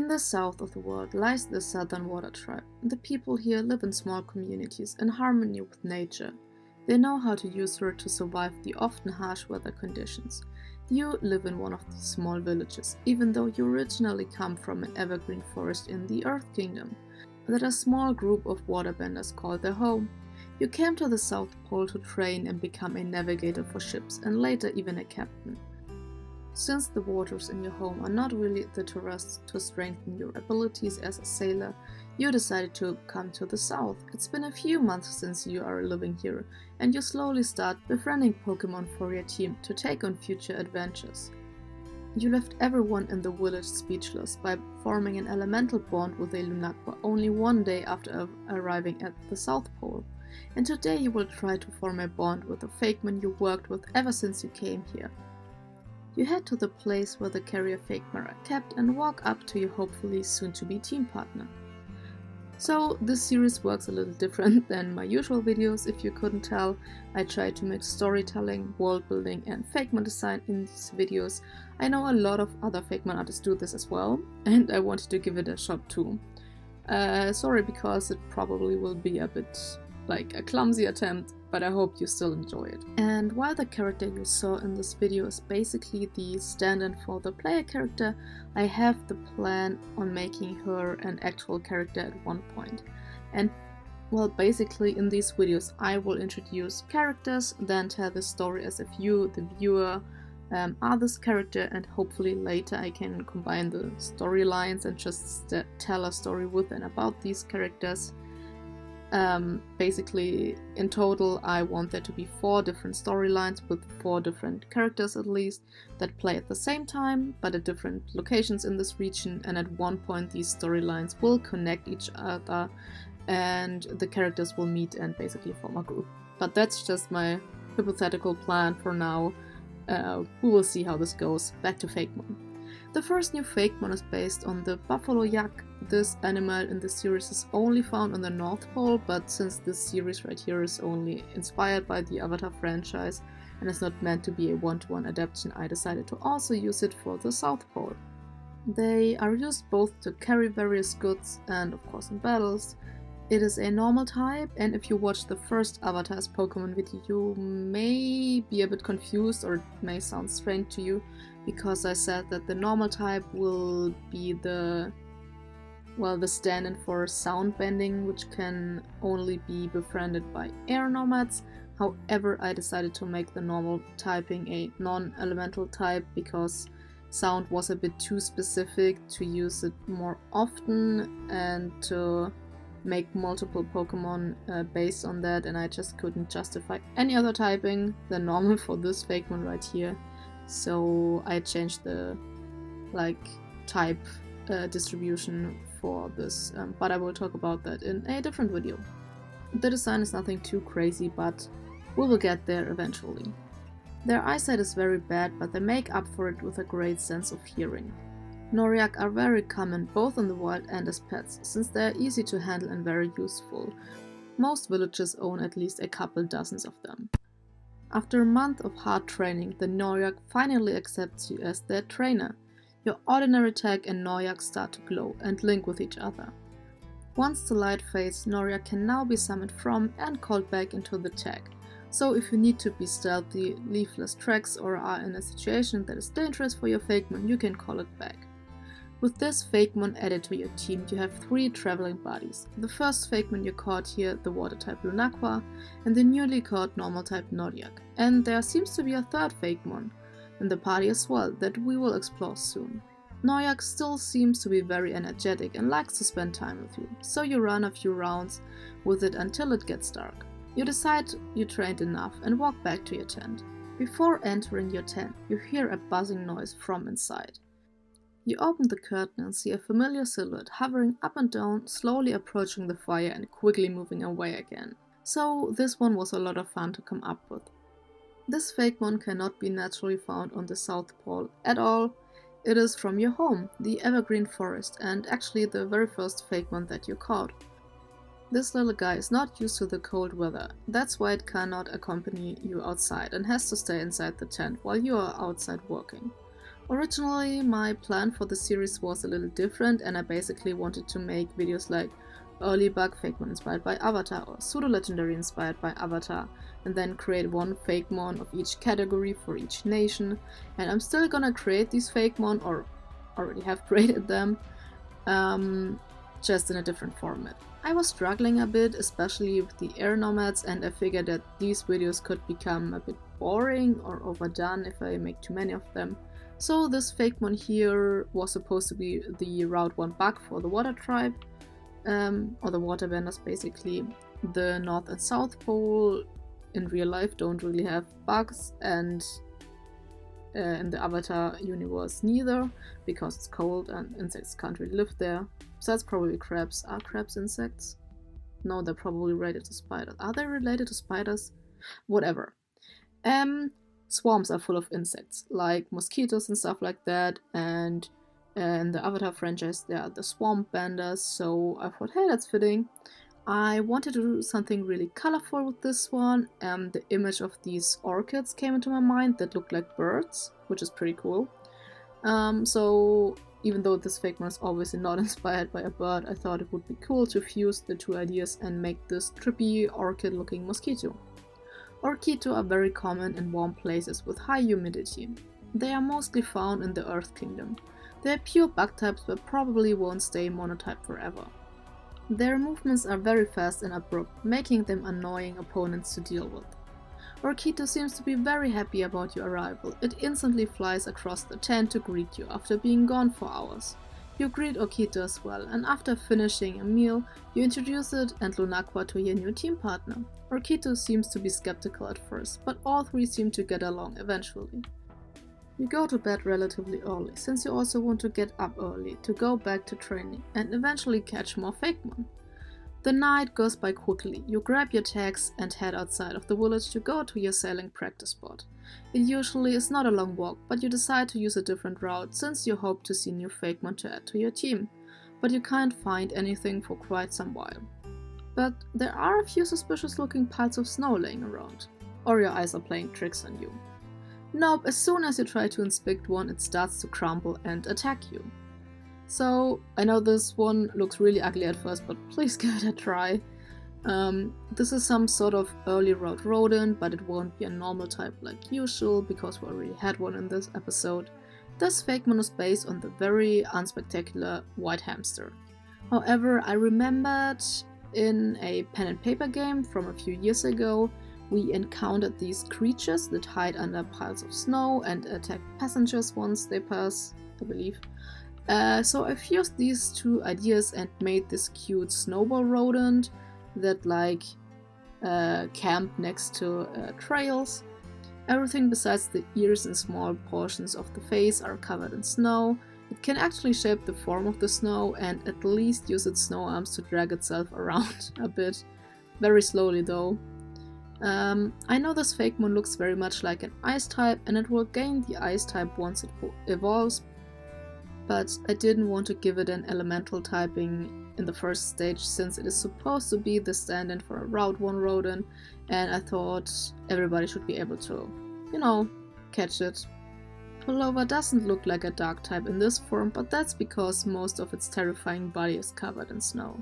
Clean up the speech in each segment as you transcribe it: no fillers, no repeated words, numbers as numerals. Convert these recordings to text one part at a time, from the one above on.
In the south of the world lies the Southern Water Tribe. The people here live in small communities in harmony with nature. They know how to use her to survive the often harsh weather conditions. You live in one of these small villages, even though you originally come from an evergreen forest in the Earth Kingdom, that a small group of waterbenders call their home. You came to the South Pole to train and become a navigator for ships, and later even a captain. Since the waters in your home are not really the terrace to strengthen your abilities as a sailor, you decided to come to the south. It's been a few months since you are living here, and you slowly start befriending Pokémon for your team to take on future adventures. You left everyone in the village speechless by forming an elemental bond with a Lunaqua only one day after arriving at the South Pole. And today you will try to form a bond with the Fakemon you worked with ever since you came here. You head to the place where the carrier Fakemon are kept and walk up to your hopefully soon-to-be team partner. So this series works a little different than my usual videos. If you couldn't tell, I try to mix storytelling, world building and Fakemon design in these videos. I know a lot of other Fakemon artists do this as well, and I wanted to give it a shot too. Sorry because it probably will be a bit like a clumsy attempt, but I hope you still enjoy it. And while the character you saw in this video is basically the stand-in for the player character, I have the plan on making her an actual character at one point. And well, basically in these videos I will introduce characters, then tell the story as if you, the viewer, are this character, and hopefully later I can combine the storylines and just tell a story with and about these characters. Basically, in total, I want there to be 4 different storylines with 4 different characters at least that play at the same time, but at different locations in this region, and at one point these storylines will connect each other and the characters will meet and basically form a group. But that's just my hypothetical plan for now. We will see how this goes. Back to Fakemon. The first new Fakemon is based on the buffalo yak. This animal in the series is only found on the North Pole, but since this series right here is only inspired by the Avatar franchise and is not meant to be a one-to-one adaptation, I decided to also use it for the South Pole. They are used both to carry various goods and of course in battles. It is a normal type, and if you watch the first Avatar's Pokémon video you may be a bit confused or it may sound strange to you, because I said that the normal type will be the stand-in for sound bending, which can only be befriended by air nomads. However, I decided to make the normal typing a non-elemental type because sound was a bit too specific to use it more often and to make multiple Pokemon based on that, and I just couldn't justify any other typing than normal for this Fakemon right here. So I changed the type distribution for this, but I will talk about that in a different video. The design is nothing too crazy, but we will get there eventually. Their eyesight is very bad, but they make up for it with a great sense of hearing. Noriak are very common both in the wild and as pets, since they are easy to handle and very useful. Most villages own at least a couple dozens of them. After a month of hard training, the Noriak finally accepts you as their trainer. Your ordinary tag and Noriak start to glow and link with each other. Once the light fades, Noriak can now be summoned from and called back into the tag. So if you need to be stealthy, leave less tracks, or are in a situation that is dangerous for your Fakemon, you can call it back. With this Fakemon added to your team, you have 3 traveling buddies. The first Fakemon you caught here, the water type Lunaqua, and the newly caught normal type Noriak. And there seems to be a third Fakemon in the party as well that we will explore soon. Noriak still seems to be very energetic and likes to spend time with you, so you run a few rounds with it until it gets dark. You decide you trained enough and walk back to your tent. Before entering your tent, you hear a buzzing noise from inside. You open the curtain and see a familiar silhouette hovering up and down, slowly approaching the fire and quickly moving away again. So this one was a lot of fun to come up with. This Fakemon cannot be naturally found on the South Pole at all. It is from your home, the Evergreen Forest, and actually the very first Fakemon that you caught. This little guy is not used to the cold weather, that's why it cannot accompany you outside and has to stay inside the tent while you are outside working. Originally, my plan for the series was a little different, and I basically wanted to make videos like early bug Fakemon inspired by Avatar or pseudo-legendary inspired by Avatar, and then create one Fakemon of each category for each nation. And I'm still gonna create these Fakemon, or already have created them, just in a different format. I was struggling a bit, especially with the air nomads, and I figured that these videos could become a bit boring or overdone if I make too many of them. So this Fakemon here was supposed to be the Route 1 bug for the water tribe, or the water benders basically. The North and South Pole in real life don't really have bugs, and in the Avatar universe neither, because it's cold and insects can't really live there. Besides probably crabs. Are crabs insects? No, they're probably related to spiders. Are they related to spiders? Whatever. Swarms are full of insects, like mosquitoes and stuff like that, and in the Avatar franchise there are the swamp benders, so I thought, hey, that's fitting. I wanted to do something really colorful with this one, and the image of these orchids came into my mind that looked like birds, which is pretty cool. So even though this Fakemon is obviously not inspired by a bird, I thought it would be cool to fuse the two ideas and make this trippy orchid-looking mosquito. Orchidea are very common in warm places with high humidity. They are mostly found in the Earth Kingdom. They are pure bug types but probably won't stay monotype forever. Their movements are very fast and abrupt, making them annoying opponents to deal with. Orchidea seems to be very happy about your arrival. It instantly flies across the tent to greet you after being gone for hours. You greet Orchidea as well, and after finishing a meal, you introduce it and Lunaqua to your new team partner. Orchidea seems to be skeptical at first, but all three seem to get along eventually. You go to bed relatively early, since you also want to get up early to go back to training and eventually catch more Fakemon. The night goes by quickly. You grab your tags and head outside of the village to go to your sailing practice spot. It usually is not a long walk, but you decide to use a different route since you hope to see new Fakemon to add to your team, but you can't find anything for quite some while. But there are a few suspicious looking piles of snow laying around, or your eyes are playing tricks on you. Nope, as soon as you try to inspect one, it starts to crumble and attack you. So, I know this one looks really ugly at first, but please give it a try. This is some sort of early route rodent, but it won't be a normal type like usual, because we already had one in this episode. This Fakemon is based on the very unspectacular white hamster. However, I remembered in a pen and paper game from a few years ago, we encountered these creatures that hide under piles of snow and attack passengers once they pass, I believe. So I fused these two ideas and made this cute snowball rodent that camped next to trails. Everything besides the ears and small portions of the face are covered in snow. It can actually shape the form of the snow and at least use its snow arms to drag itself around a bit. Very slowly though. I know this Fakemon looks very much like an ice type, and it will gain the ice type once it evolves, but I didn't want to give it an elemental typing in the first stage since it is supposed to be the stand-in for a Route 1 rodent, and I thought everybody should be able to, catch it. Pullover doesn't look like a dark type in this form, but that's because most of its terrifying body is covered in snow.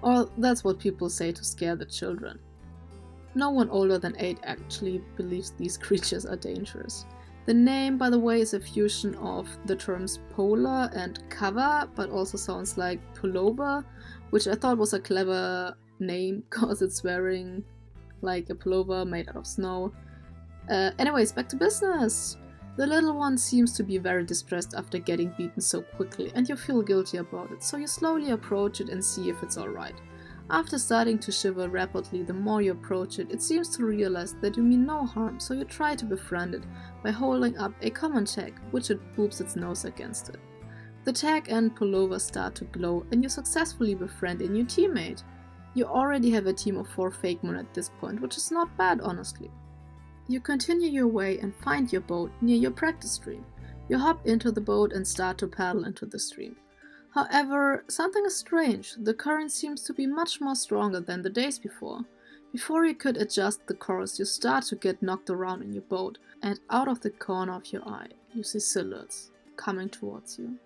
Or that's what people say to scare the children. No one older than 8 actually believes these creatures are dangerous. The name, by the way, is a fusion of the terms polar and cover, but also sounds like pullover, which I thought was a clever name because it's wearing like a pullover made out of snow. Anyways, back to business! The little one seems to be very distressed after getting beaten so quickly, and you feel guilty about it, so you slowly approach it and see if it's alright. After starting to shiver rapidly the more you approach it, it seems to realize that you mean no harm, so you try to befriend it by holding up a common tag, which it boops its nose against it. The tag and pullover start to glow, and you successfully befriend a new teammate. You already have a team of 4 Fakemon at this point, which is not bad honestly. You continue your way and find your boat near your practice stream. You hop into the boat and start to paddle into the stream. However, something is strange. The current seems to be much more stronger than the days before. Before you could adjust the course, you start to get knocked around in your boat, and out of the corner of your eye, you see silhouettes. coming towards you.